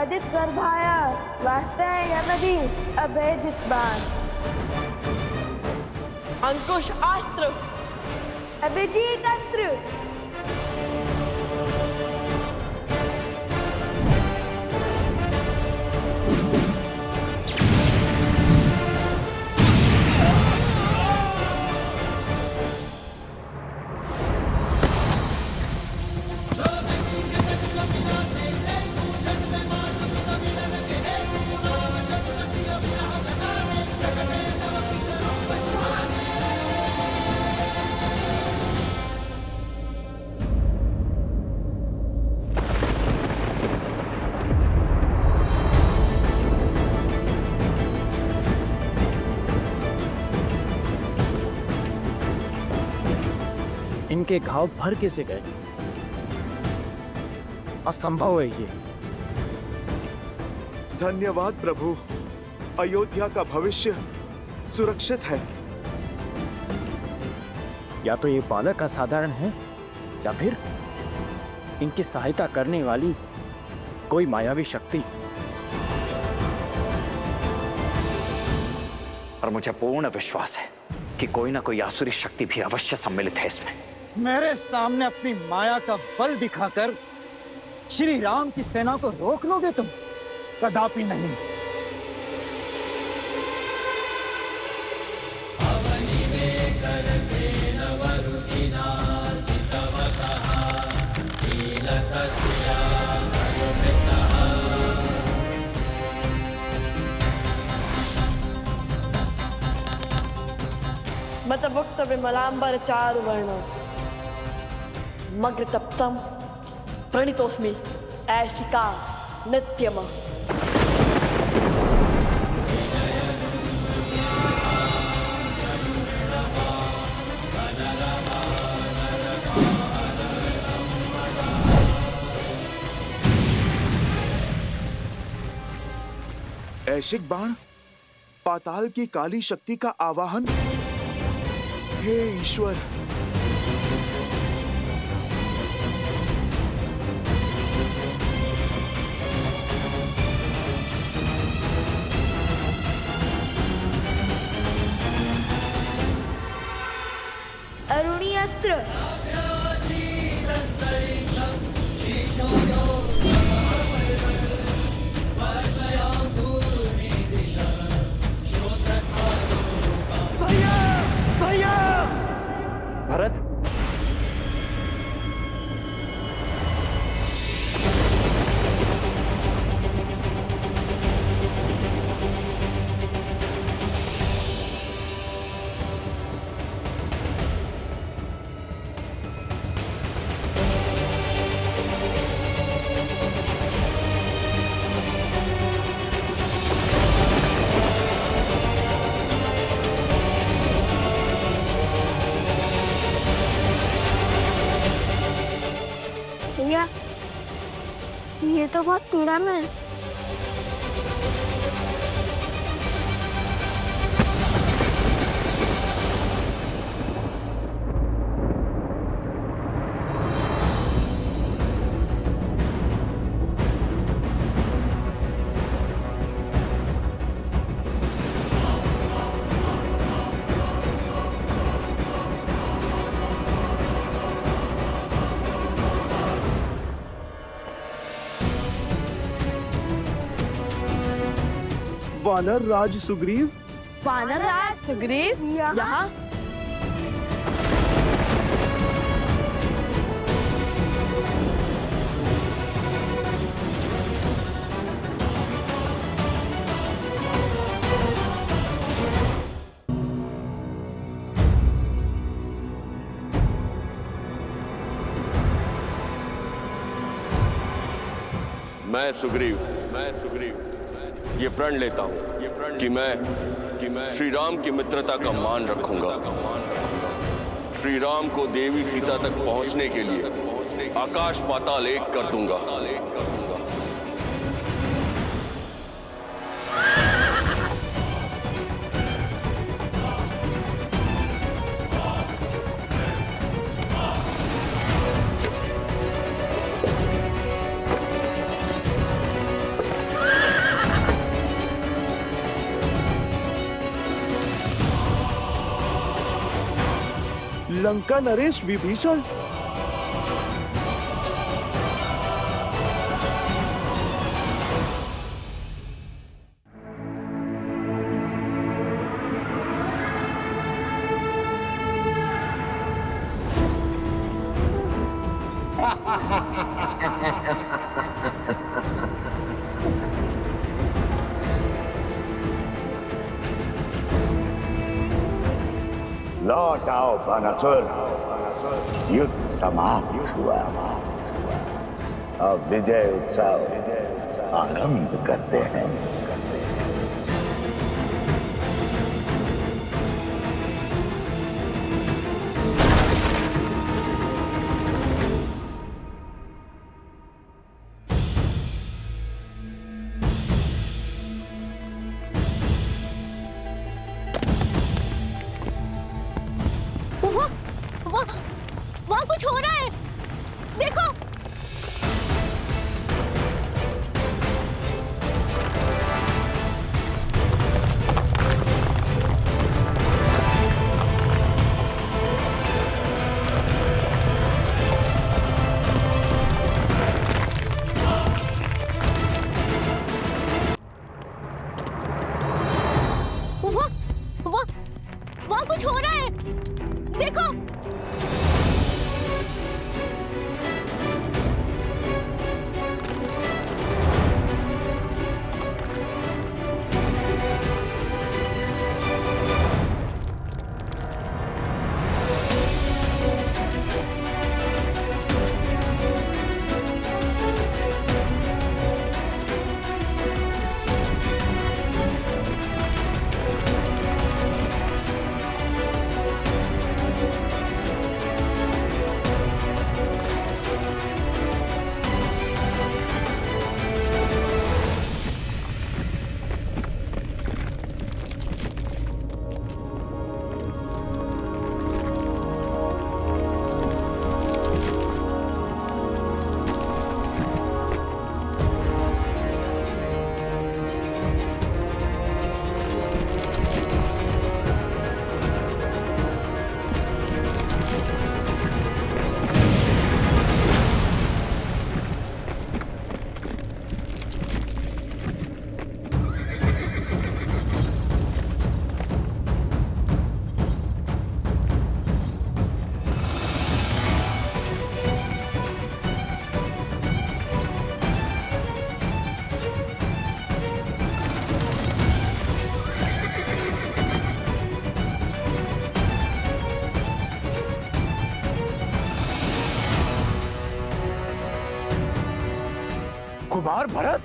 अदित गर्भाय वास्ताय यमदि अभेदित बाण। अंकुश अस्त्र। अभिजीत अस्त्र। इनके घाव भर कैसे गए? असंभव है ये। धन्यवाद प्रभु, अयोध्या का भविष्य सुरक्षित है। या तो ये बालक असाधारण है या फिर इनकी सहायता करने वाली कोई मायावी शक्ति। और मुझे पूर्ण विश्वास है कि कोई ना कोई आसुरी शक्ति भी अवश्य सम्मिलित है इसमें। मेरे सामने अपनी माया का बल दिखाकर श्री राम की सेना को रोक लोगे तुम? कदापि नहीं। मतभुक्त विमलांबर चारुवर्ण मग्र तप्तम प्रणितोस्मि ऐशिका नित्यम। ऐशिक बाण, पाताल की काली शक्ति का आवाहन। हे ईश्वर, अरुणी अस्त्र। भरत, भैया, ये तो बहुत पुराना है। वानर राज सुग्रीव। वानर राज सुग्रीव यहाँ? मैं सुग्रीव ये प्रण लेता हूँ कि मैं श्री राम की मित्रता का मान रखूंगा। श्री राम को देवी सीता तक पहुंचने के लिए आकाश पाताल एक कर दूंगा। लंका नरेश विभीषण। लौट आओ बानासुर, युद्ध समाप्त हुआ। अब विजय उत्सव आरंभ करते हैं। वहाँ कुछ हो रहा है, देखो। वहाँ कुछ हो रहा है, देखो। कुमार भरत,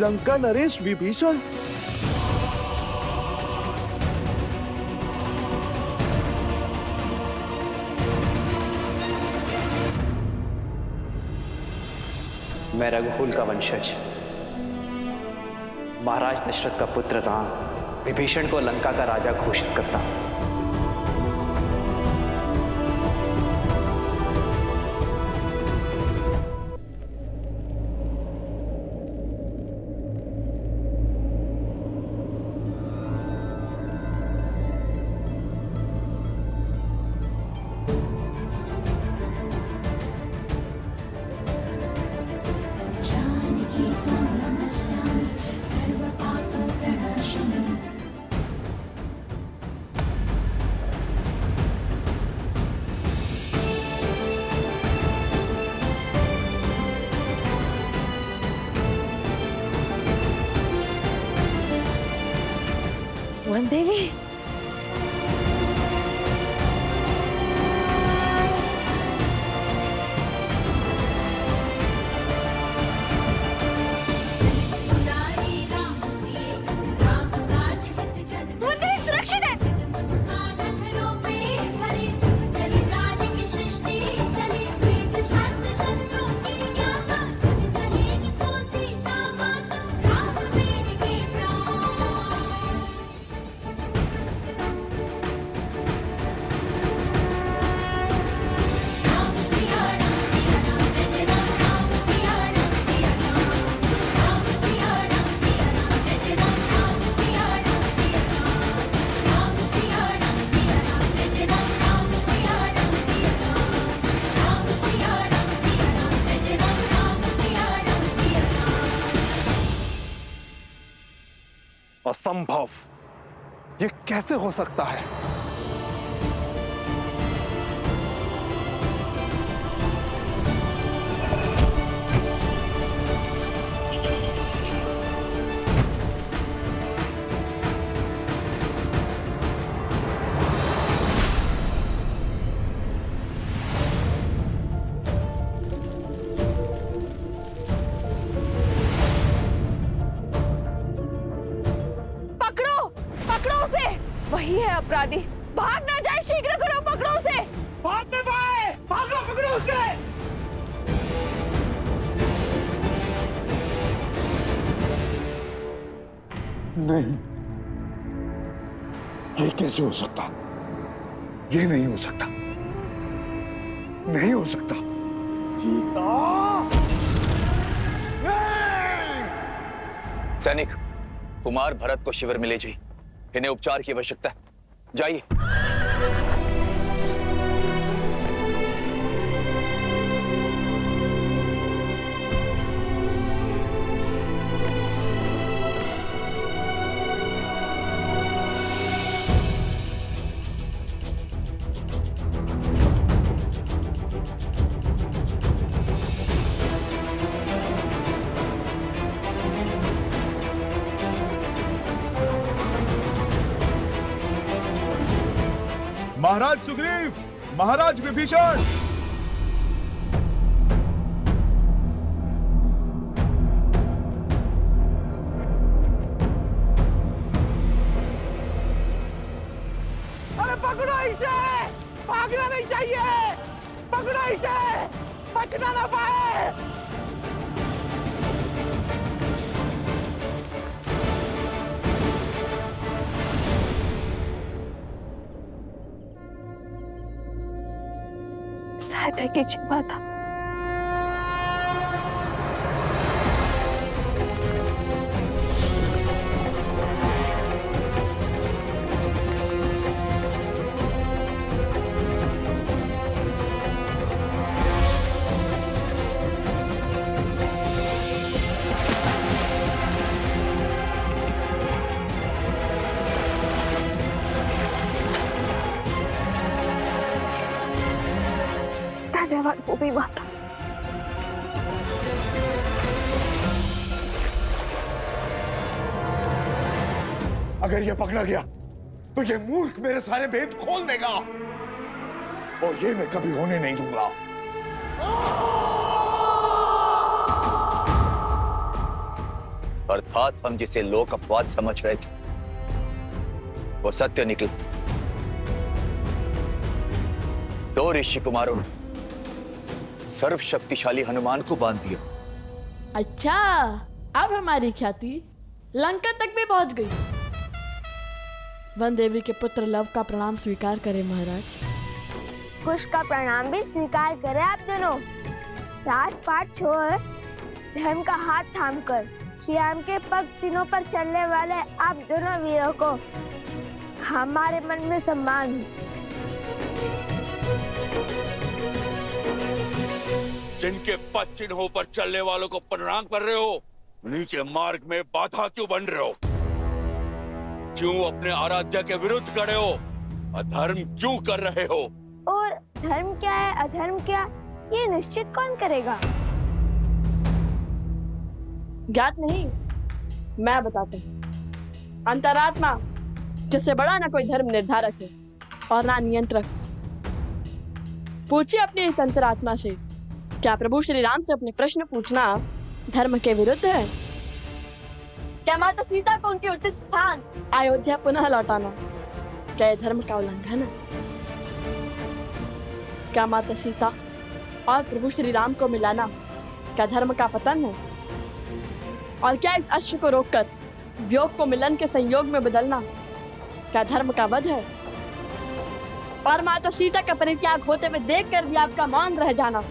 लंका नरेश विभीषण। मैं रघुकुल का वंशज महाराज दशरथ का पुत्र राम विभीषण को लंका का राजा घोषित करता हूं। वन देवी, सुरक्षित है। असंभव। ये कैसे हो सकता है? वही है अपराधी। भाग ना जाए, शीघ्र करो, पकड़ो उसे। भाग में भाई, भागो, पकड़ो उसे। नहीं, ये कैसे हो सकता? ये नहीं हो सकता, नहीं हो सकता। सैनिक, कुमार भरत को शिविर में ले जाइए। इन्हें उपचार की आवश्यकता है। जाइए। महाराज सुग्रीव, महाराज विभीषण। अरे पकड़ो इसे, भागना नहीं चाहिए, पकड़ो इसे, बचना ना पाए। सहायता कीजिए माता। धन्यवाद भूमि माता। अगर ये पकड़ा गया तो ये मूर्ख मेरे सारे भेद खोल देगा, और ये मैं कभी होने नहीं दूंगा। अर्थात हम जिसे लोक अपवाद समझ रहे थे वो सत्य निकला। 2 ऋषि कुमारों ने सर्वशक्तिशाली हनुमान को बांध दिया। अच्छा, अब हमारी ख्याति लंका तक भी पहुंच गई। वन देवी के पुत्र लव का प्रणाम स्वीकार करें महाराज। कुश का प्रणाम भी स्वीकार करें आप दोनों। राजपाट छोड़ धर्म का हाथ थामकर श्री राम के पग चिन्हों पर चलने वाले आप दोनों वीरों को हमारे मन में सम्मान है। जिनके पद चिन्हों पर चलने वालों को प्रणाम कर रहे हो, उन्हीं के मार्ग में बाधा क्यों बन रहे हो? क्यों अपने आराध्य के विरुद्ध खड़े हो? अधर्म क्यों कर रहे हो? और धर्म क्या है, अधर्म क्या, ये निश्चित कौन करेगा? ज्ञात नहीं, मैं बताता हूँ। अंतरात्मा जिससे बड़ा ना कोई धर्म निर्धारक है और ना नियंत्रक। पूछिए अपनी इस अंतरात्मा से, क्या प्रभु श्री राम से अपने प्रश्न पूछना धर्म के विरुद्ध है? क्या माता सीता को उनके उचित स्थान अयोध्या पुनः लौटाना क्या धर्म का उल्लंघन है? क्या माता सीता और प्रभु श्री राम को मिलाना क्या धर्म का पतन है? और क्या इस अश्व को रोककर वियोग को मिलन के संयोग में बदलना क्या धर्म का वध है? और माता सीता का परित्याग होते हुए देखकर भी आपका मौन रह जाना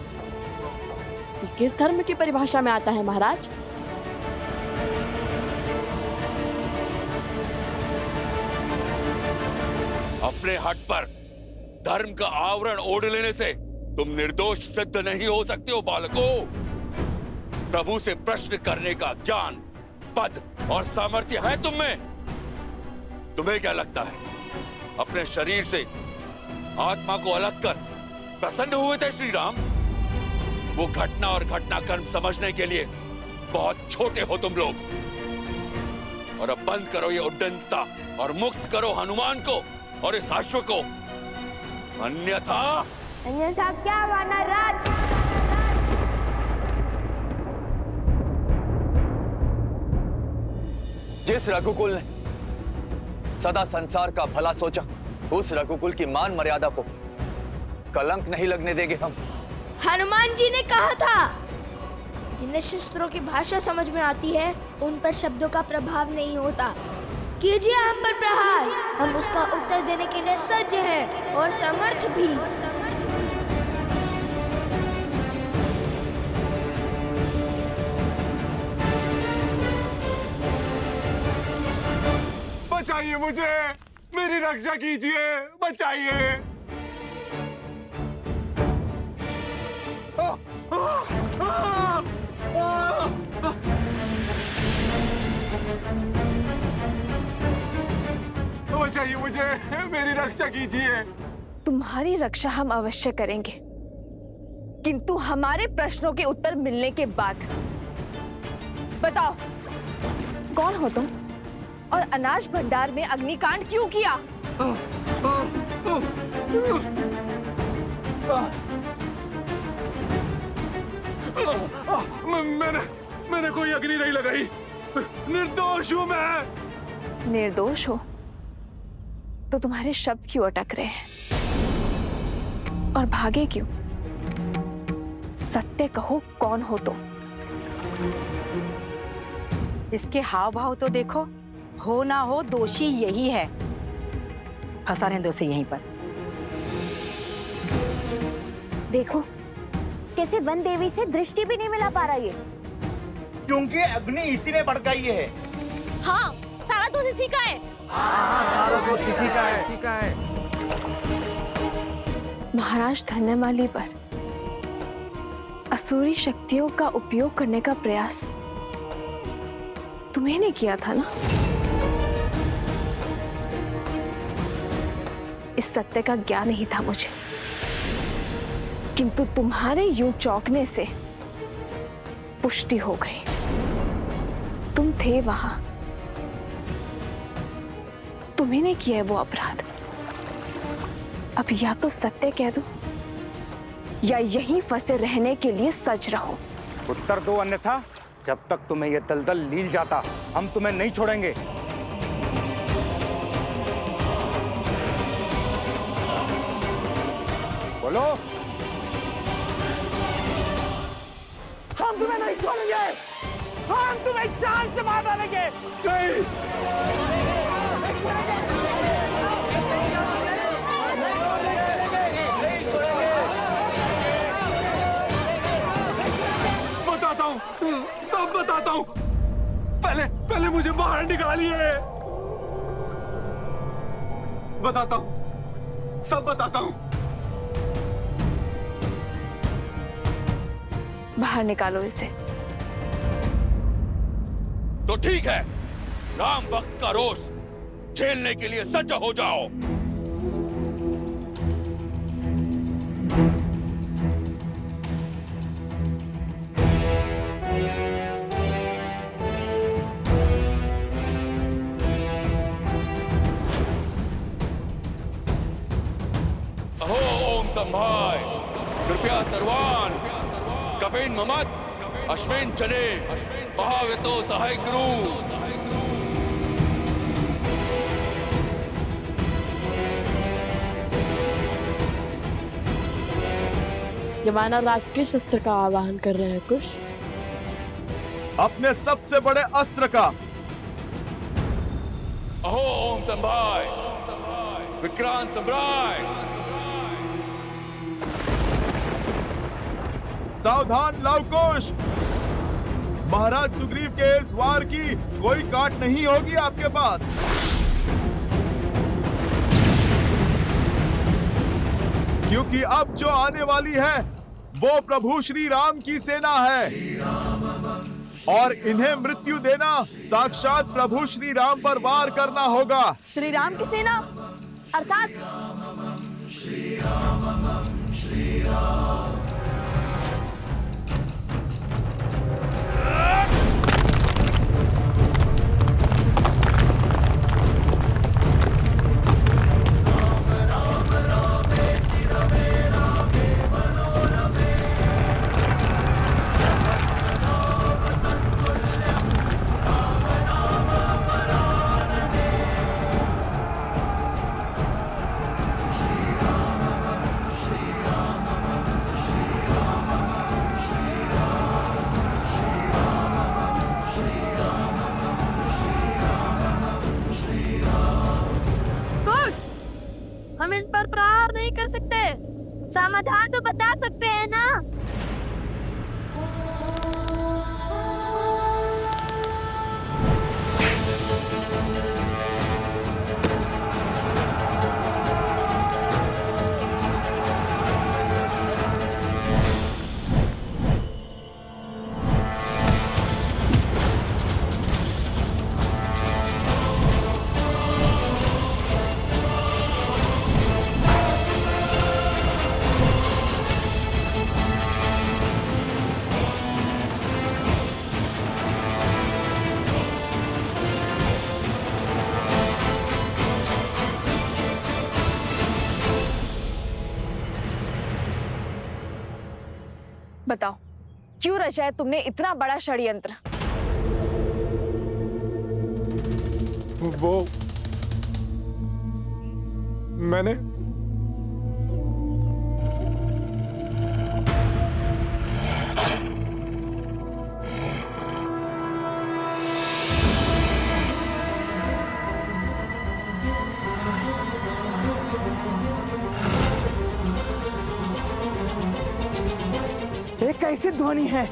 ये किस धर्म की परिभाषा में आता है महाराज? अपने हट पर धर्म का आवरण ओढ़ लेने से तुम निर्दोष सिद्ध नहीं हो सकते हो बालकों। प्रभु से प्रश्न करने का ज्ञान, पद और सामर्थ्य है तुम में, तुम्हें क्या लगता है अपने शरीर से आत्मा को अलग कर प्रसन्न हुए थे श्री राम? वो घटना और घटनाक्रम समझने के लिए बहुत छोटे हो तुम लोग। और अब बंद करो ये उद्दंडता और मुक्त करो हनुमान को और इस अश्व को, अन्यथा अन्यथा क्या वानर राज? जिस रघुकुल ने सदा संसार का भला सोचा, उस रघुकुल की मान मर्यादा को कलंक नहीं लगने देंगे हम। हनुमान जी ने कहा था, जिन्हें शस्त्रों की भाषा समझ में आती है उन पर शब्दों का प्रभाव नहीं होता। कीजिए हम पर प्रहार, हम उसका उत्तर देने के लिए सज्ज हैं और समर्थ भी। बचाइए मुझे, मेरी रक्षा कीजिए, बचाइए। बचाइए मुझे, मेरी रक्षा कीजिए। तुम्हारी रक्षा हम अवश्य करेंगे, किंतु हमारे प्रश्नों के उत्तर मिलने के बाद। बताओ, कौन हो तुम और अनाज भंडार में अग्निकांड क्यों किया? मैंने कोई अग्नि नहीं लगाई, निर्दोष हूं मैं। निर्दोष हो तो तुम्हारे शब्द क्यों अटक रहे हैं और भागे क्यों? सत्य कहो, कौन हो तुम? इसके हाव भाव तो देखो, हो ना हो दोषी यही है। फंसा रहे दोषी यहीं पर। देखो कैसे वन देवी से दृष्टि भी नहीं मिला पा रहा ये। क्योंकि अग्नि इसी ने भड़काई है। हाँ, सारा दोष इसी का है। सारा दोष इसी का है। महाराज धन्यमाली पर असुरी शक्तियों का उपयोग करने का प्रयास तुम्हें ने किया था ना? इस सत्य का ज्ञान नहीं था मुझे, किंतु तुम्हारे यूं चौंकने से पुष्टि हो गई। तुम थे वहां, तुम्ही ने किया है वो अपराध। अब या तो सत्य कह दो या यहीं फंसे रहने के लिए सज रहो। उत्तर दो, अन्यथा जब तक तुम्हें यह दलदल लील जाता हम तुम्हें नहीं छोड़ेंगे। बोलो। हम तुम्हें नहीं छोड़ेंगे, हम तुम्हें जान से मार डालेंगे। बताता हूँ, पहले मुझे बाहर निकालिए। बताता हूँ, सब बताता हूँ। बाहर निकालो इसे। तो ठीक है, राम भक्त का रोष झेलने के लिए सज्ज हो जाओ। अहो ओम संभाय, कृपया सर्वान कपेन ममत अश्वेन चले महावेतो सहाय गुरु। यमाना राग किस अस्त्र का आवाहन कर रहे हैं कुश? अपने सबसे बड़े अस्त्र का। अहो ओम संभाय, विक्रांत सम्राय। सावधान लवकुश, महाराज सुग्रीव के इस वार की कोई काट नहीं होगी आपके पास। क्योंकि अब जो आने वाली है वो प्रभु श्री राम की सेना है। और इन्हें मृत्यु देना साक्षात प्रभु श्री राम पर वार करना होगा। श्री राम की सेना अर्थात हम इस पर प्रहार नहीं कर सकते, समाधान तो बता सकते हैं ना। बताओ, क्यों रचा है तुमने इतना बड़ा षड्यंत्र? वो मैंने ये कैसी ध्वनि है?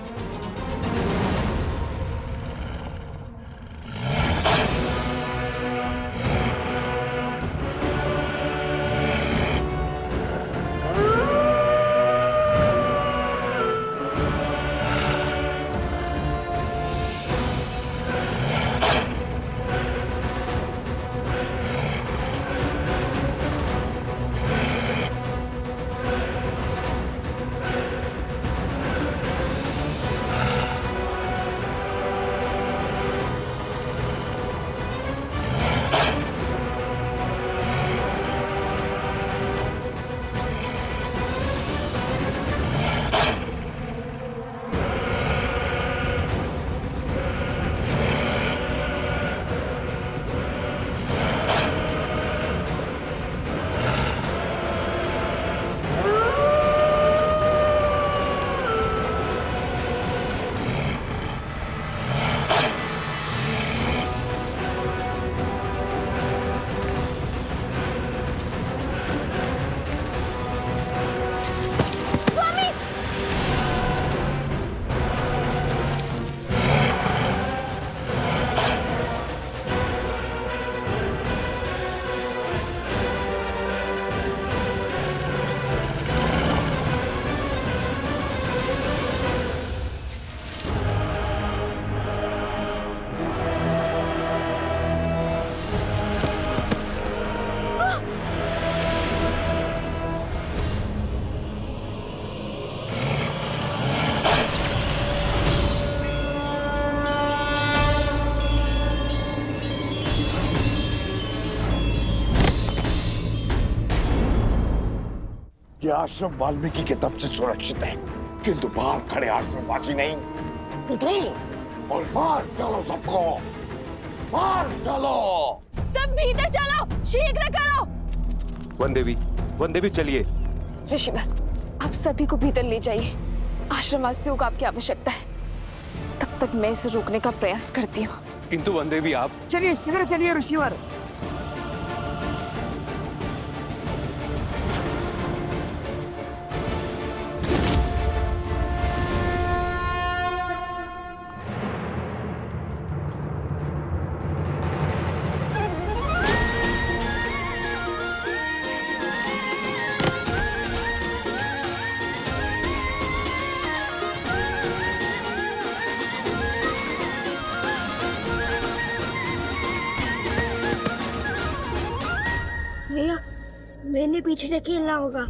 ये आश्रम वाल्मीकि के तब से सुरक्षित है, किंतु बाहर खड़े आश्रमवासी नहीं। उठो और मार डालो सबको, मार डालो। सब भीतर चलो, शीघ्र करो। वन देवी चलिए। ऋषिवर, आप सभी को भीतर ले जाइए। आश्रमवासियों को आपकी आवश्यकता है। तब तक मैं इसे रोकने का प्रयास करती हूँ। किंतु वन देवी आप चलिए शीघ्र चलिए ऋषिवर। इन्हें पीछे ढकेलना होगा।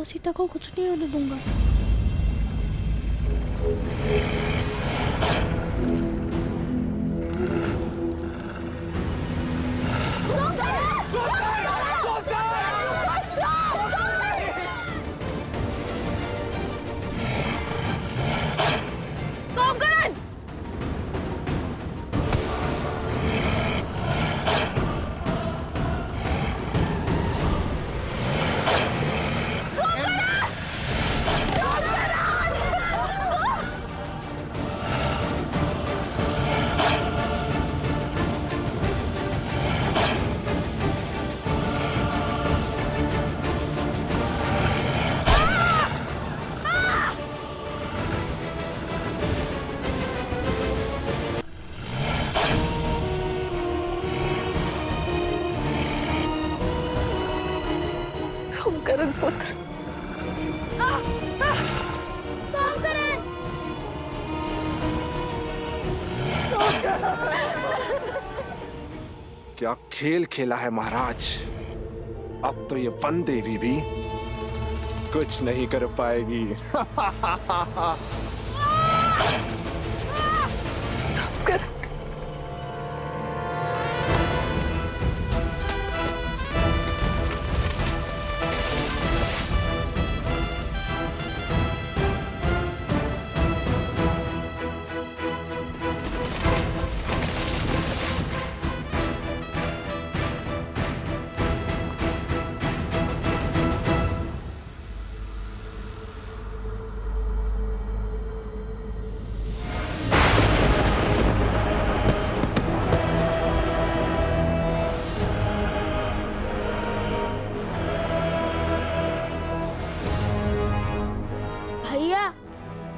सीता को कुछ नहीं होने दूंगा। सोमकरण पुत्र, क्या खेल खेला है महाराज। अब तो ये वन देवी भी कुछ नहीं कर पाएगी। सोमकरण,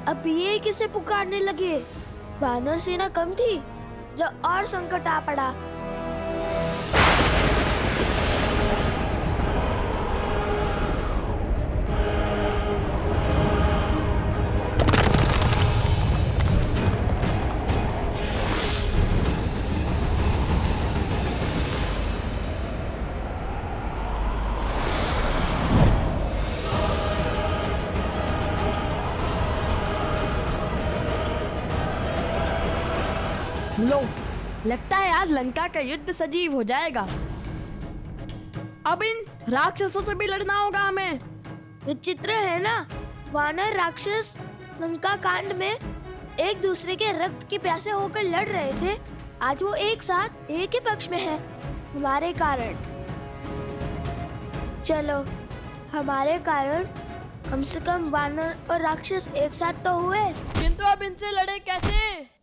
अब ये किसे पुकारने लगे? वानर सेना कम थी, जो और संकट आ पड़ा। लो, लगता है आज लंका का युद्ध सजीव हो जाएगा। अब इन राक्षसों से भी लड़ना होगा हमें। विचित्र है ना, वानर राक्षस लंका कांड में एक दूसरे के रक्त के प्यासे होकर लड़ रहे थे, आज वो एक साथ एक ही पक्ष में है हमारे कारण। चलो, हमारे कारण कम से कम वानर और राक्षस एक साथ तो हुए। किंतु अब इनसे लड़े कैसे?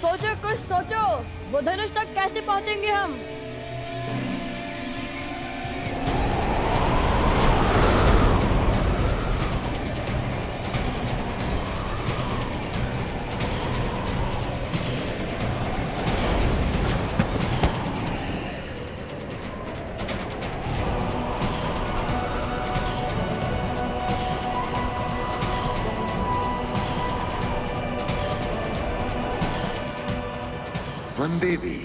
सोचो, कुछ सोचो, वो धनुष तक कैसे पहुंचेंगे हम? वनदेवी,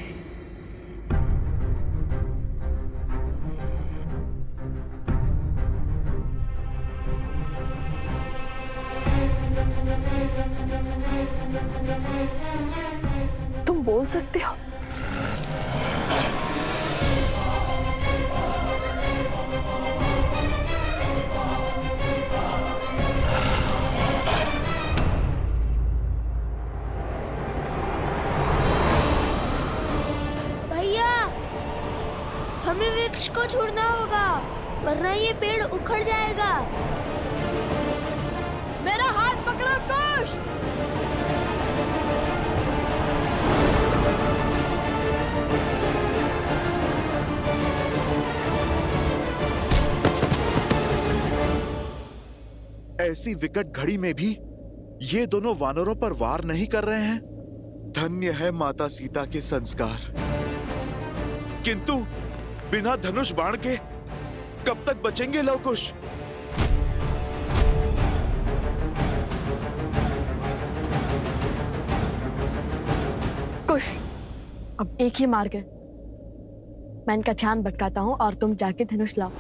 तुम बोल सकते हो? हमें वृक्ष को छोड़ना होगा, वरना ये पेड़ उखड़ जाएगा। मेरा हाथ पकड़ो कुश। ऐसी विकट घड़ी में भी ये दोनों वानरों पर वार नहीं कर रहे हैं। धन्य है माता सीता के संस्कार। किंतु बिना धनुष बाण के कब तक बचेंगे लवकुश? कुश, अब एक ही मार्ग है। मैं इनका ध्यान भटकाता हूँ और तुम जाके धनुष लाओ।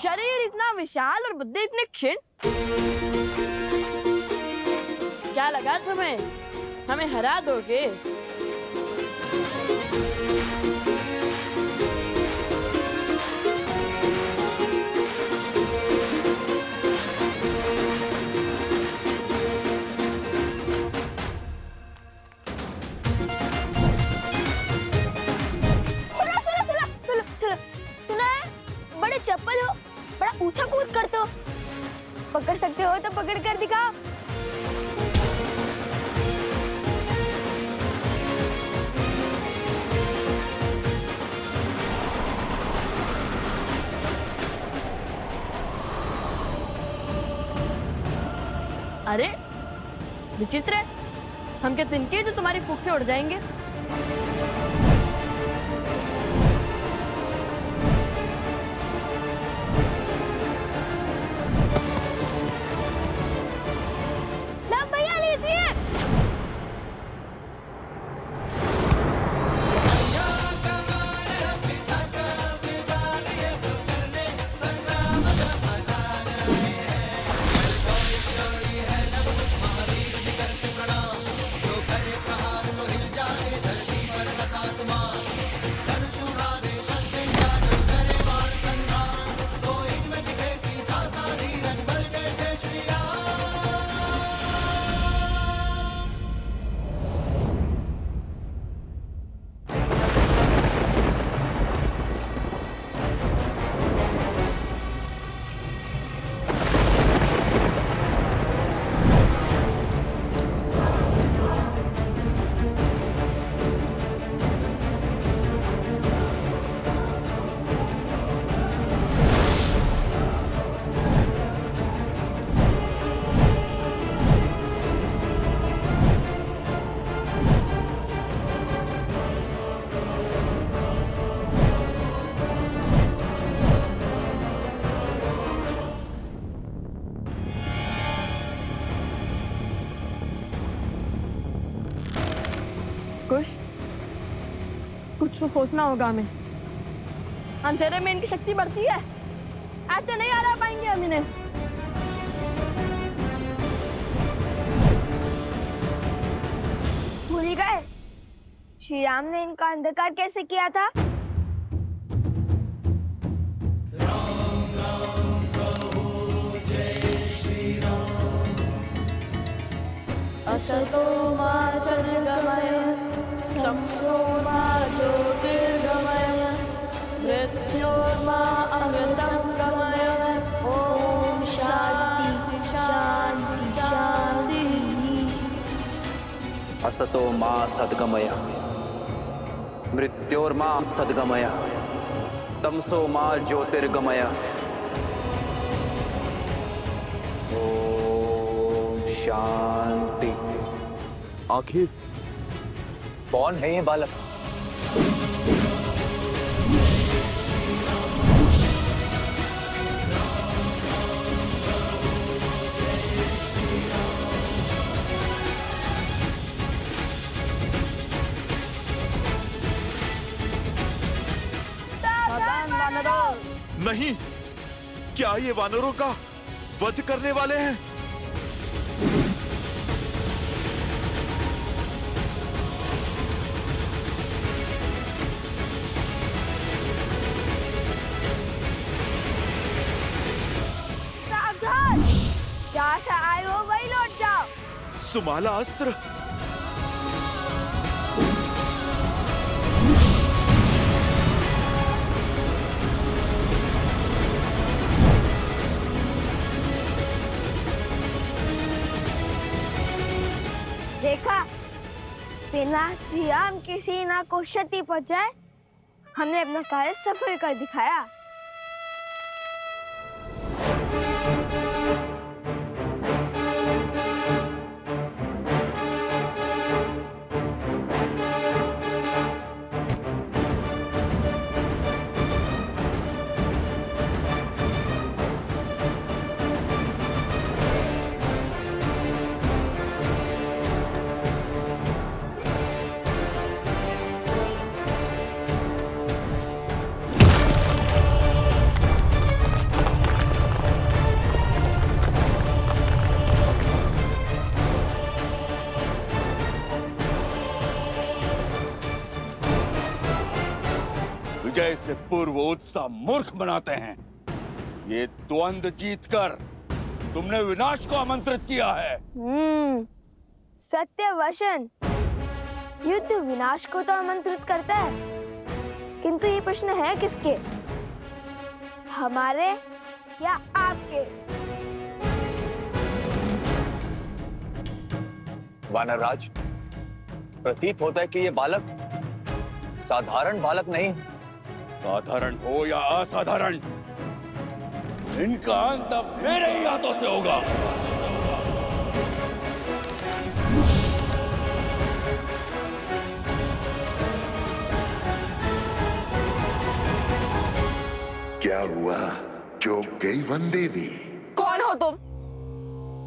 शरीर इतना विशाल और बुद्धि इतनी क्षीण। क्या लगा तुम्हें हमें हरा दोगे? चप्पल हो, बड़ा ऊंचा कूद करते हो। पकड़ सकते हो तो पकड़ कर दिखाओ। अरे विचित्र है, हम क्या तिनके जो तुम्हारी फूंक से उड़ जाएंगे? जो करे प्रहार तो हिल जाए धरती पर आसमान। कुछ तो सोचना होगा हमें। अंधेरे में इनकी शक्ति बढ़ती है, ऐसे नहीं हरा पाएंगे हम इन्हें। भूल ही गए श्री राम ने इनका अंधकार कैसे किया था? असतो मा सद्गमय तमसो मा ज्योतिर्गमय मृत्योर्मा अमृतं गमय। ओम शांति शांति शांति। असतो मा सद्गमय मृत्योर्मा सद्गमय तमसो मा ज्योतिर्गमय। ओम शांति। आखिर कौन है ये बालक? नहीं, क्या ये वानरों का वध करने वाले हैं? सावधान, जहाँ से आए हो वही लौट जाओ। सुमाला अस्त्र। देखा, बिना श्री राम की सेना को क्षति पहुंचाए हमने अपना कार्य सफल कर दिखाया। विजय से पूर्व उत्साह मूर्ख बनाते हैं। ये द्वंद्व जीतकर तुमने विनाश को आमंत्रित किया है। सत्य वचन। युद्ध विनाश को तो आमंत्रित करता है, किंतु ये प्रश्न है किसके, हमारे या आपके? वानरराज, प्रतीत होता है कि ये बालक साधारण बालक नहीं। साधारण हो या असाधारण, इनका अंत अब मेरे ही हाथों से होगा। क्या हुआ? चौंक गई वन देवी? कौन हो तुम?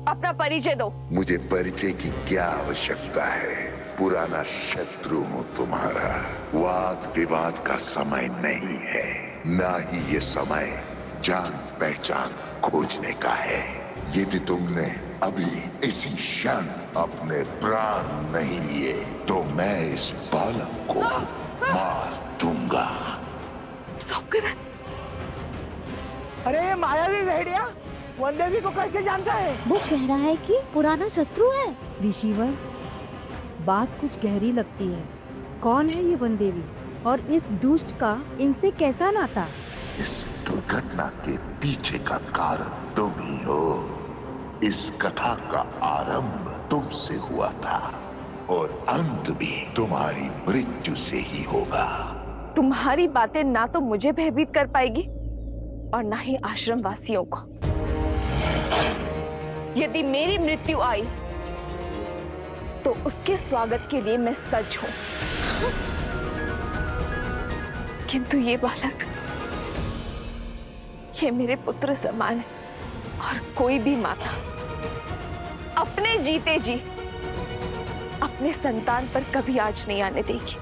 अपना परिचय दो। मुझे परिचय की क्या आवश्यकता है? पुराना शत्रु हूं तुम्हारा। वाद विवाद का समय नहीं है, ना ही ये समय जान पहचान खोजने का है। यदि तुमने अभी इसी क्षण अपने प्राण नहीं लिए तो मैं इस बालक को मार दूंगा। अरे मायावी भेड़िया, वन देवी को कैसे जानता है? वो कह रहा है कि पुराना शत्रु है। ऋषिवर, बात कुछ गहरी लगती है। कौन है ये वन देवी और इस दुष्ट का इनसे कैसा नाता? इस दुर्घटना के पीछे का कारण तुम ही हो। इस कथा का आरंभ तुमसे हुआ था और अंत भी तुम्हारी मृत्यु से ही होगा। तुम्हारी बातें ना तो मुझे भयभीत कर पाएगी और ना ही आश्रम वासियों को। यदि मेरी मृत्यु आई तो उसके स्वागत के लिए मैं सज्ज हूं, किंतु ये बालक, ये मेरे पुत्र समान है और कोई भी माता अपने जीते जी अपने संतान पर कभी आँच नहीं आने देगी।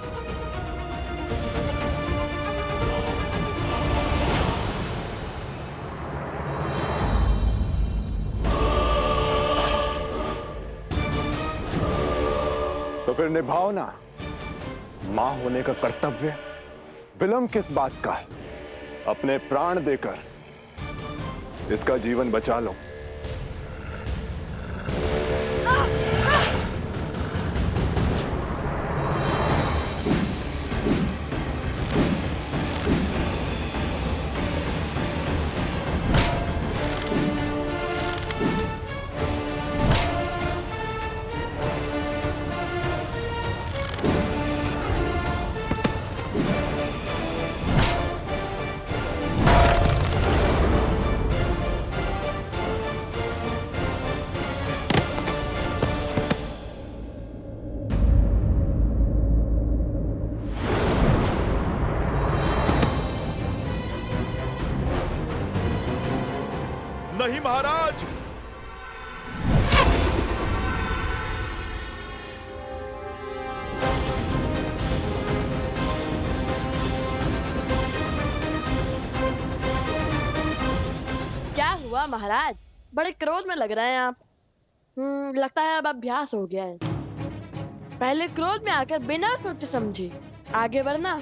तो फिर निभाओ ना मां होने का कर्तव्य। विलंब किस बात का? अपने प्राण देकर इसका जीवन बचा लो। नहीं महाराज। क्या हुआ महाराज? बड़े क्रोध में लग रहे हैं आप। लगता है अब अभ्यास हो गया है। पहले क्रोध में आकर बिना सोचे समझे आगे बढ़ना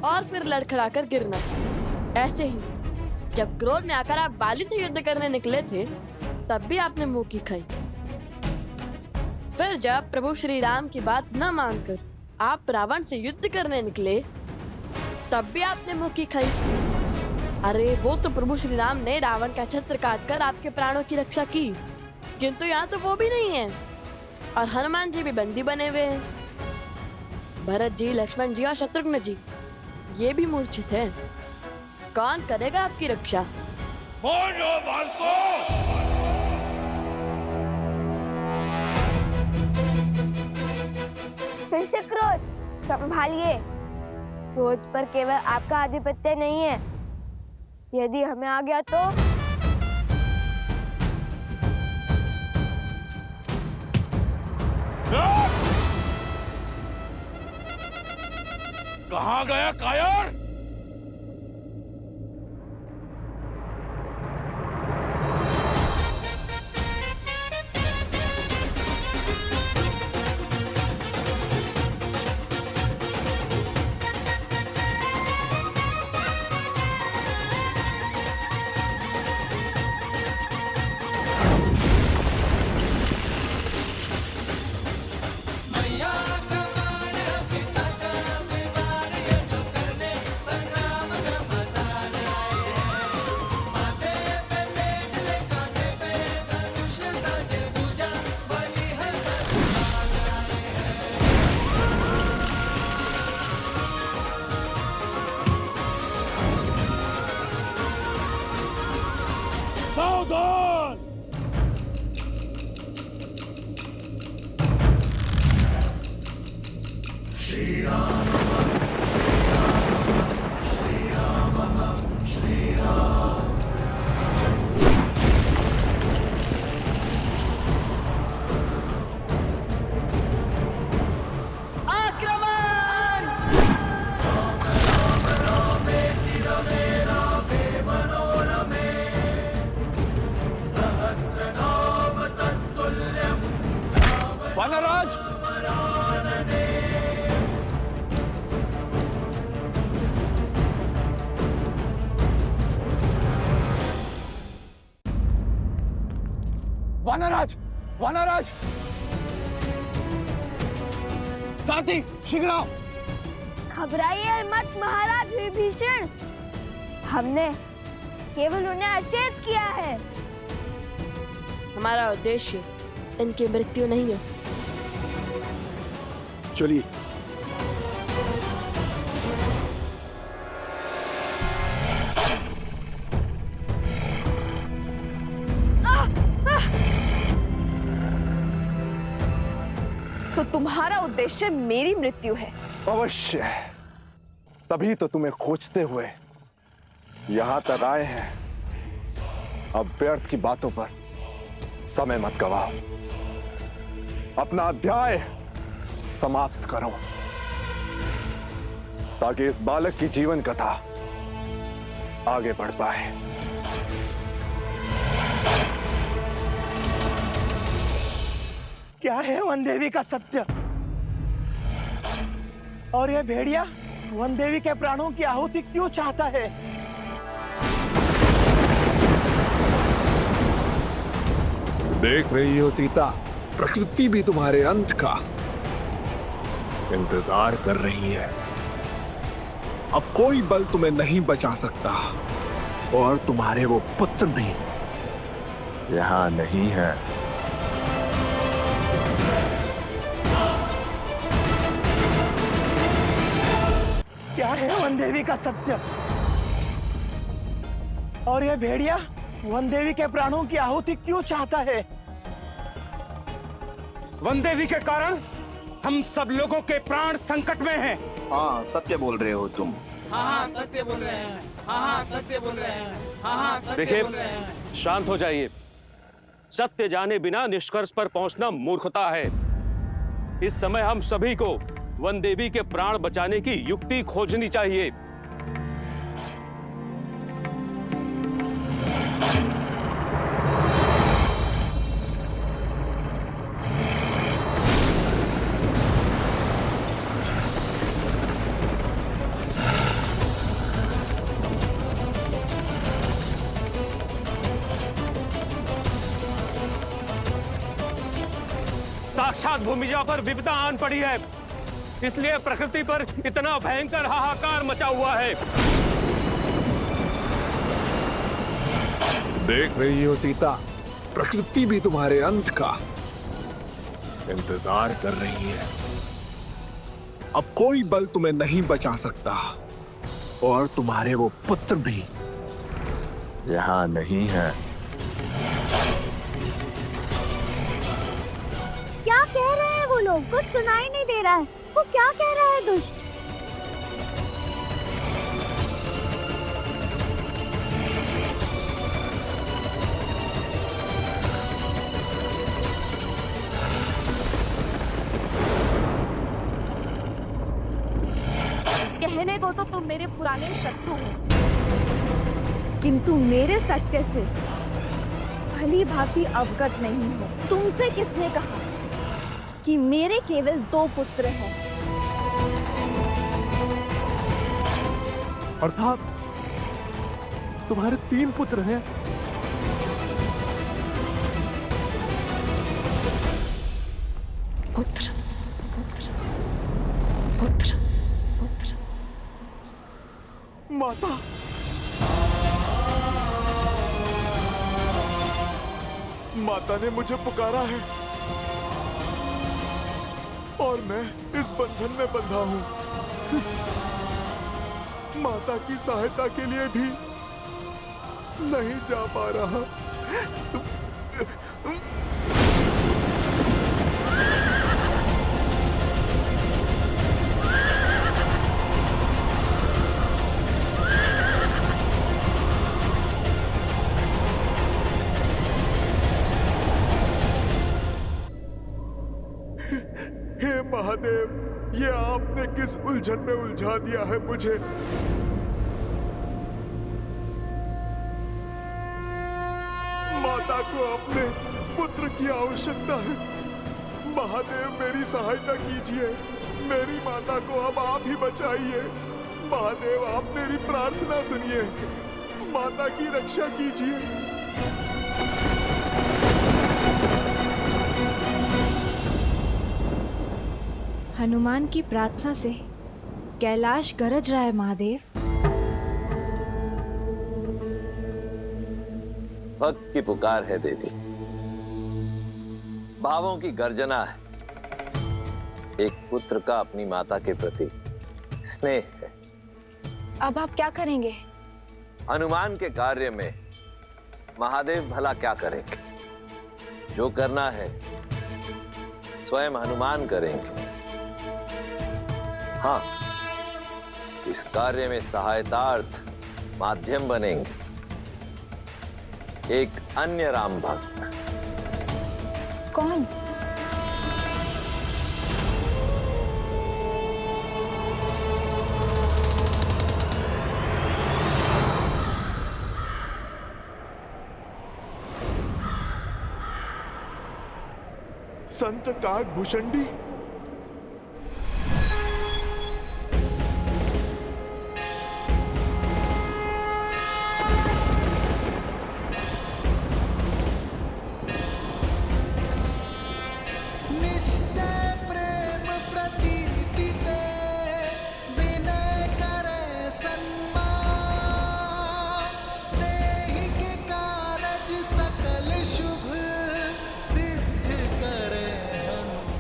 और फिर लड़खड़ाकर गिरना। ऐसे ही जब क्रोध में आकर आप बाली से युद्ध करने निकले थे तब भी आपने मुंह की खाई। फिर जब प्रभु श्री राम की बात न मानकर आप रावण से युद्ध करने निकले तब भी आपने मुंह की खाई। अरे वो तो प्रभु श्री राम ने रावण का छत्र काटकर आपके प्राणों की रक्षा की, किंतु यहाँ तो वो भी नहीं है और हनुमान जी भी बंदी बने हुए हैं। भरत जी, लक्ष्मण जी और शत्रुघ्न जी ये भी मूर्छित हैं। कौन करेगा आपकी रक्षा? बोलो बालको! फिर से क्रोध संभालिए। क्रोध पर केवल आपका आधिपत्य नहीं है, यदि हमें आ गया तो कहाँ गया कायर? सावधान! श्री राम श्री राम श्री राम। आक्रमण! वानराज! वानराज! वानराज! साथी शीघ्र आओ। घबराइए मत महाराज विभीषण, हमने केवल उन्हें अचेत किया है। हमारा उद्देश्य इनकी मृत्यु नहीं है। चलिए। तो तुम्हारा उद्देश्य मेरी मृत्यु है? अवश्य, तभी तो तुम्हें खोजते हुए यहां तक आए हैं। अब व्यर्थ की बातों पर समय मत गवाओ। अपना अध्याय समाप्त करो, ताकि इस बालक की जीवन कथा आगे बढ़ पाए। क्या है वन देवी का सत्य? और यह भेड़िया वन देवी के प्राणों की आहुति क्यों चाहता है? देख रही हो सीता, प्रकृति भी तुम्हारे अंत का इंतजार कर रही है। अब कोई बल तुम्हें नहीं बचा सकता, और तुम्हारे वो पुत्र भी यहां नहीं है। क्या है वन देवी का सत्य? और यह भेड़िया वन देवी के प्राणों की आहुति क्यों चाहता है? वन देवी के कारण हम सब लोगों के प्राण संकट में हैं। हाँ, सत्य बोल रहे हो तुम। हाँ सत्य बोल रहे हैं। हाँ सत्य बोल रहे हैं। हाँ सत्य बोल रहे हैं। शांत हो जाइए। सत्य जाने बिना निष्कर्ष पर पहुंचना मूर्खता है। इस समय हम सभी को वन देवी के प्राण बचाने की युक्ति खोजनी चाहिए। साक्षात भूमिजा पर विपदा आन पड़ी है, इसलिए प्रकृति पर इतना भयंकर हाहाकार मचा हुआ है। देख रही हो सीता, प्रकृति भी तुम्हारे अंत का इंतजार कर रही है। अब कोई बल तुम्हें नहीं बचा सकता, और तुम्हारे वो पुत्र भी यहां नहीं है। क्या कह रहे हैं वो लोग? कुछ सुनाई नहीं दे रहा है। वो क्या कह रहा है दुष्ट? कहने को तो तुम मेरे पुराने शत्रु हो, किंतु मेरे सत्य से भली भांति अवगत नहीं हो। तुमसे किसने कहा कि मेरे केवल 2 पुत्र हैं? अर्थात तुम्हारे 3 पुत्र हैं। पुत्र पुत्र पुत्र पुत्र। माता, माता ने मुझे पुकारा है, और मैं इस बंधन में बंधा हूं। माता की सहायता के लिए भी नहीं जा पा रहा। हे महादेव, ये आपने किस उलझन में उलझा दिया है मुझे। माता को अपने पुत्र की आवश्यकता है। महादेव, मेरी सहायता कीजिए। मेरी माता को अब आप ही बचाइए। महादेव, आप मेरी प्रार्थना सुनिए। माता की रक्षा कीजिए। हनुमान की प्रार्थना से कैलाश गरज रहा है महादेव। भक्त की पुकार है देवी, भावों की गर्जना है। एक पुत्र का अपनी माता के प्रति स्नेह है। अब आप क्या करेंगे? हनुमान के कार्य में महादेव भला क्या करेंगे? जो करना है स्वयं हनुमान करेंगे। हाँ, इस कार्य में सहायतार्थ माध्यम बनेंगे एक अन्य राम भक्त। कौन? संत काकभूषणी।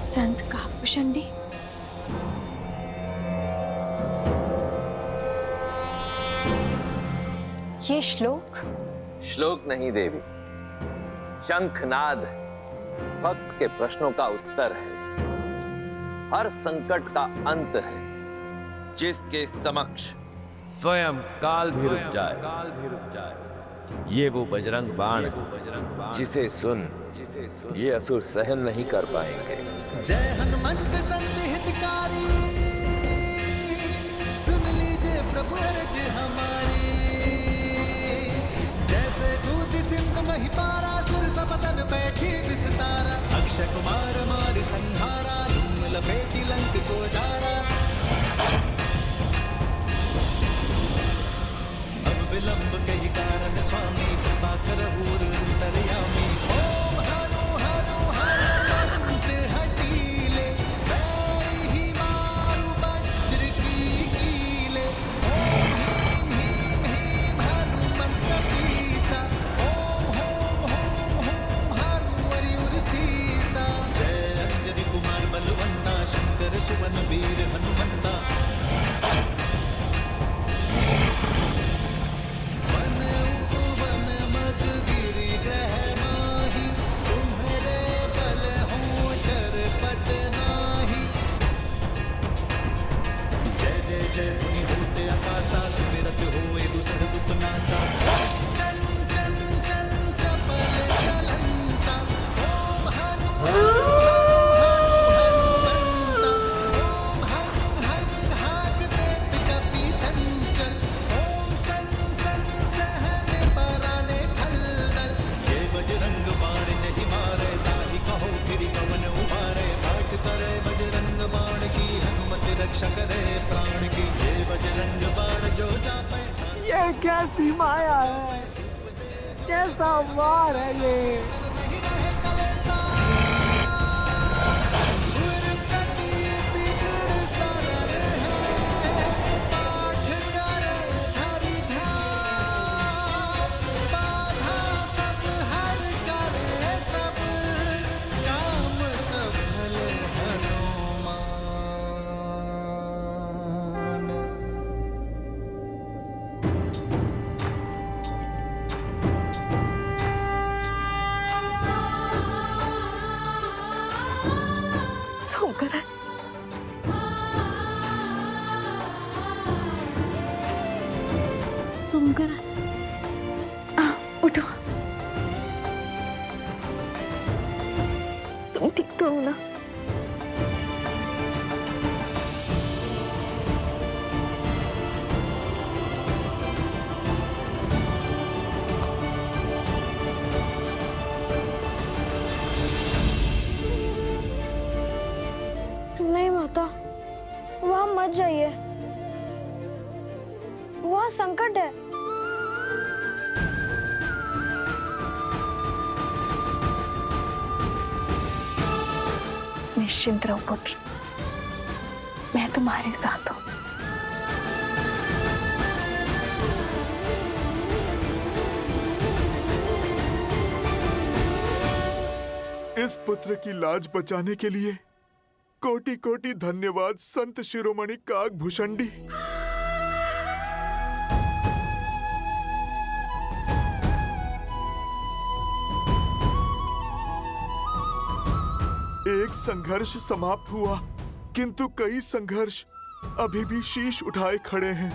संत काकभूषणी। ये श्लोक नहीं देवी, शंखनाद भक्त के प्रश्नों का उत्तर है। हर संकट का अंत है जिसके समक्ष स्वयं काल भी रुक जाए। ये वो बजरंग बाण है जिसे सुन ये असुर सहन नहीं कर पाएंगे। जय हनुमंत संत हितकारी, सुन लीजिए प्रभु अर्ज हमारी। जैसे दूध सिंध मही पारा, सुर सपतन बैठी विस्तारा। अक्षय कुमार मार संहारा, धूम लपेटी लंक को जारा। अब विलंब कही कारण स्वामी, कृपा करहु अंतर्यामी। ओम हनु हनु हनुमंत हटीले, वैरी ही मारु वज्र की कीले। ओम ह्रीं ह्रीं हनुमंत कपीसा, ओम होम होम होम हनु हरिउर सीसा। जय अंजनी कुमार बलवंता, शंकर सुवन वीर हनुमंता। जय मुनि होते आकाशा, सुमिरत होए दूसर उपनासा। चन चन चन चपल चलंता, ओम हनु हनुमंता। ओम हंग हंग हाक देत कपि चंचल। ओम सन सन सहने पराने खलदल। ये बजरंग बाण जहि मारे, ताहि कहो फिरि कवन उबारे। पाठ करे बजरंग बाण की, हनुमत रक्षा करे प्राण की। जय बजरंग बाण जो जापै। ये कैसी माया है, कैसा वार है ये। सुमकर, उठो। तुम ठीक तो हो ना? नहीं माता, वहां मत जाइए, वहां संकट है। निश्चिंत रहो पुत्र, मैं तुम्हारे साथ हूं। इस पुत्र की लाज बचाने के लिए कोटि कोटि धन्यवाद संत शिरोमणि काकभूषणी। एक संघर्ष समाप्त हुआ, किंतु कई संघर्ष अभी भी शीश उठाए खड़े हैं।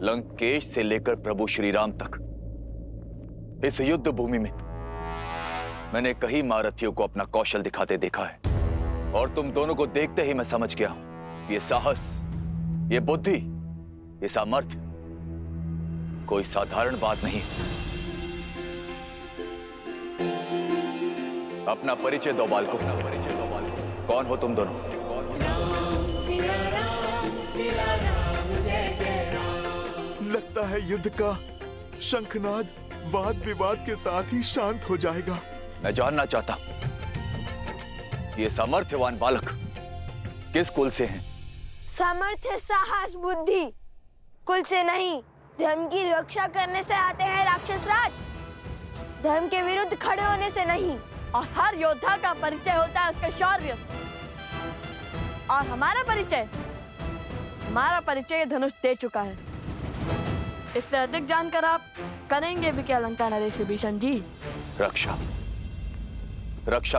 लंकेश से लेकर प्रभु श्री राम तक इस युद्ध भूमि में मैंने कई महारथियों को अपना कौशल दिखाते देखा है, और तुम दोनों को देखते ही मैं समझ गया हूं, ये साहस, ये बुद्धि, ये सामर्थ्य कोई साधारण बात नहीं। अपना परिचय दो बालको। कौन हो तुम दोनों? लगता है युद्ध का शंखनाद वाद विवाद के साथ ही शांत हो जाएगा। मैं जानना चाहता ये सामर्थ्यवान बालक किस कुल से हैं? सामर्थ्य, साहस, बुद्धि कुल से नहीं, धर्म की रक्षा करने से आते हैं राक्षस राज। धर्म के विरुद्ध खड़े होने से नहीं। और हर योद्धा का परिचय होता है उसके शौर्य। और हमारा परिचय धनुष दे चुका है। इससे अधिक जानकर आप करेंगे भी क्या लंका नरेश विभीषण जी? रक्षा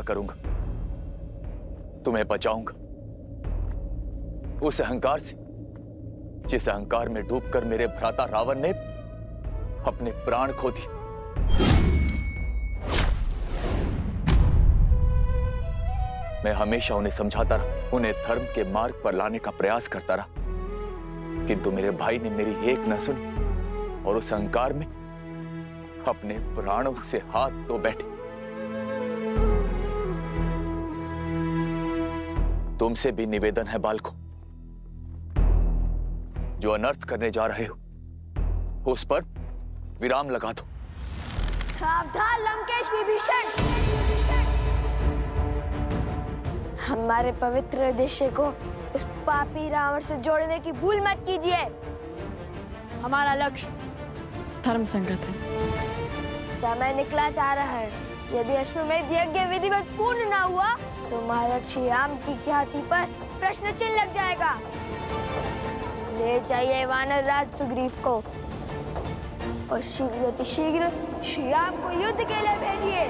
करूंगा, तुम्हें बचाऊंगा उस अहंकार से जिस अहंकार में डूबकर मेरे भ्राता रावण ने अपने प्राण खो दिए। मैं हमेशा उन्हें समझाता रहा, उन्हें धर्म के मार्ग पर लाने का प्रयास करता रहा, किंतु मेरे भाई ने मेरी एक न सुनी और उस अहंकार में अपने प्राणों से हाथ धो बैठे। तुमसे भी निवेदन है बालको, जो अनर्थ करने जा रहे हो उस पर विराम लगा दो। सावधान लंकेश विभीषण, हमारे पवित्र उद्देश्य को उस पापी रावण से जोड़ने की भूल मत कीजिए। हमारा लक्ष्य धर्म संगत है। समय निकला जा रहा है। यदि अश्वमेध यज्ञ विधिवत पूर्ण न हुआ तो महाराज श्री राम की ख्याति पर प्रश्न चिन्ह लग जाएगा। ले जाइए वानर राज सुग्रीव को और शीघ्र श्री राम को युद्ध के लिए भेजिए।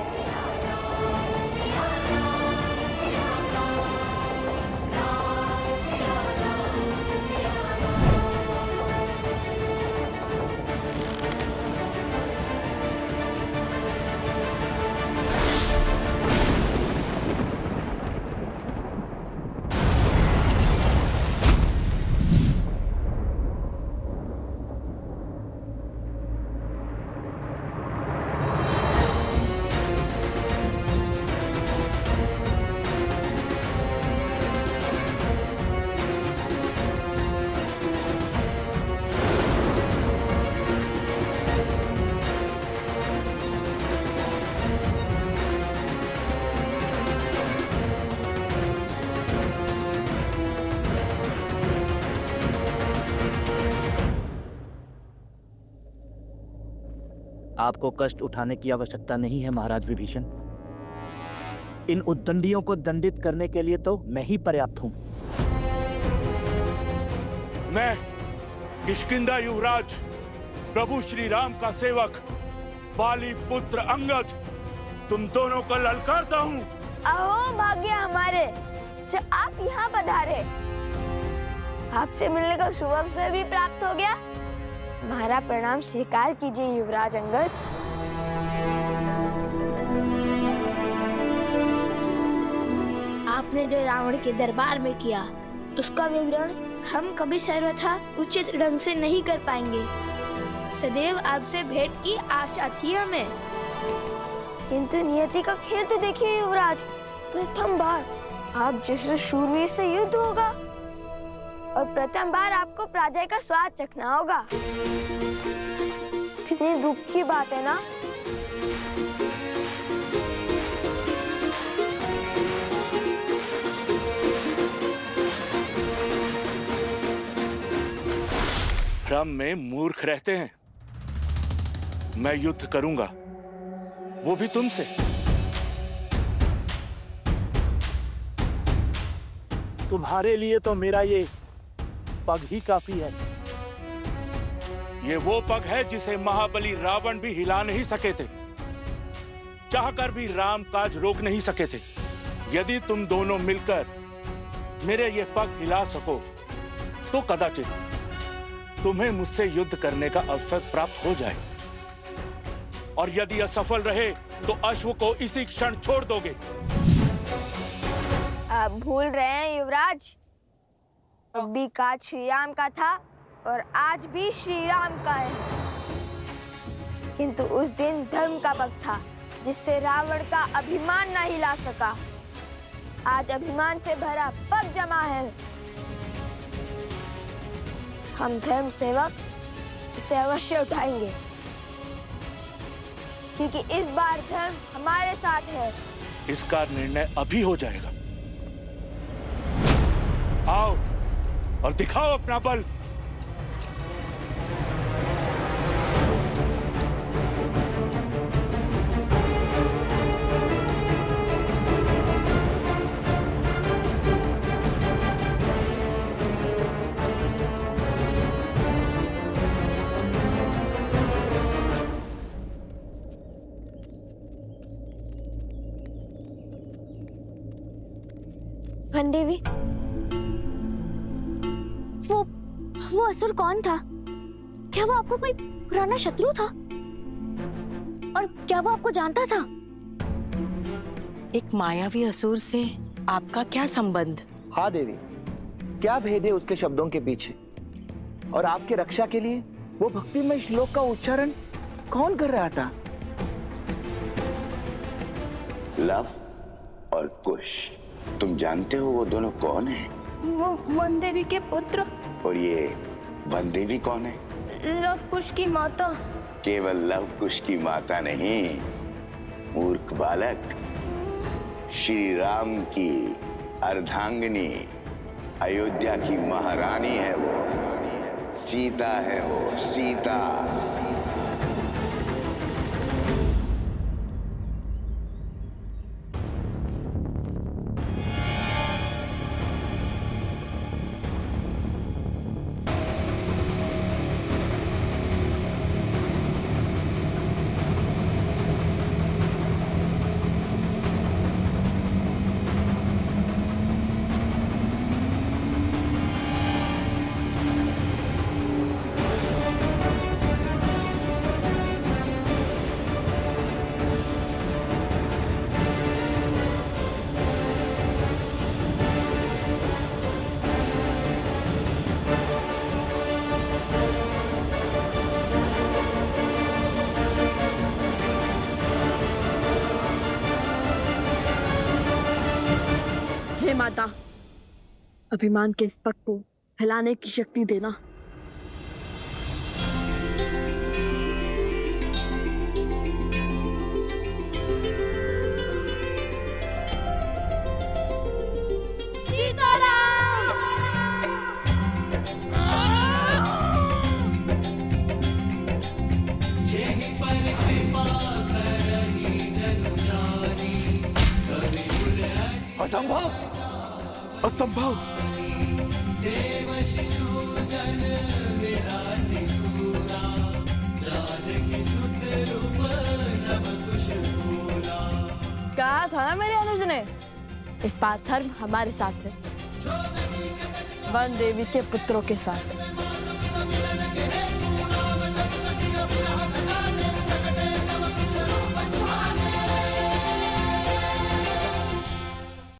आपको कष्ट उठाने की आवश्यकता नहीं है महाराज विभीषण। इन उद्दंडियों को दंडित करने के लिए तो मैं ही पर्याप्त हूं। मैं किष्किंधा युवराज प्रभु श्री राम का सेवक बाली पुत्र अंगद तुम दोनों को ललकारता हूं। अहो भाग्य हमारे जो आप यहाँ पधारे। आपसे मिलने का शुभ अवसर भी प्राप्त हो गया। हमारा प्रणाम स्वीकार कीजिए युवराज अंगद। आपने जो रावण के दरबार में किया उसका विवरण हम कभी सर्वथा उचित ढंग से नहीं कर पाएंगे। सदैव आपसे भेंट की आशा थी हमें, किंतु नियति का खेल तो देखिए युवराज। प्रथम बार आप जैसे शूरवीर से युद्ध होगा और प्रथम बार आपको पराजय का स्वाद चखना होगा। कितनी दुख की बात है ना। भ्रम में मूर्ख रहते हैं। मैं युद्ध करूंगा, वो भी तुमसे। तुम्हारे लिए तो मेरा ये पग ही काफी है। ये वो पग है जिसे महाबली रावण भी हिला नहीं सके थे, चाहकर भी राम काज रोक नहीं सके थे। यदि तुम दोनों मिलकर मेरे ये पग हिला सको तो कदाचित तुम्हें मुझसे युद्ध करने का अवसर प्राप्त हो जाए, और यदि असफल रहे तो अश्व को इसी क्षण छोड़ दोगे। आप भूल रहे हैं युवराज, अभी काज श्री राम का था और आज भी श्री राम का है। किंतु उस दिन धर्म का पग था जिससे रावण का अभिमान न हिला सका। आज अभिमान से भरा पग जमा है। हम धर्म सेवक इसे अवश्य उठाएंगे, क्योंकि इस बार धर्म हमारे साथ है। इसका निर्णय अभी हो जाएगा। आओ और दिखाओ अपना बल। वनदेवी, वो असुर कौन था? क्या वो आपको कोई पुराना शत्रु था? और क्या वो आपको जानता था? एक मायावी असुर से आपका क्या संबंध? हाँ देवी, क्या भेद है उसके शब्दों के पीछे? और आपके रक्षा के लिए वो भक्तिमय श्लोक का उच्चारण कौन कर रहा था? लव और कुश, तुम जानते हो वो दोनों कौन हैं? वो वनदेवी के पुत्र। और ये वनदेवी कौन है? लव कुश की माता। केवल लव कुश की माता नहीं, मूर्ख बालक, श्री राम की अर्धांगिनी, अयोध्या की महारानी है वो, सीता है वो, सीता। हे माता, अभिमान के इस पग को हिलाने की शक्ति देना। असंभव, असंभव। कहा था ना मेरे अनुज ने, इस बार धर्म हमारे साथ है, वन देवी के पुत्रों के साथ।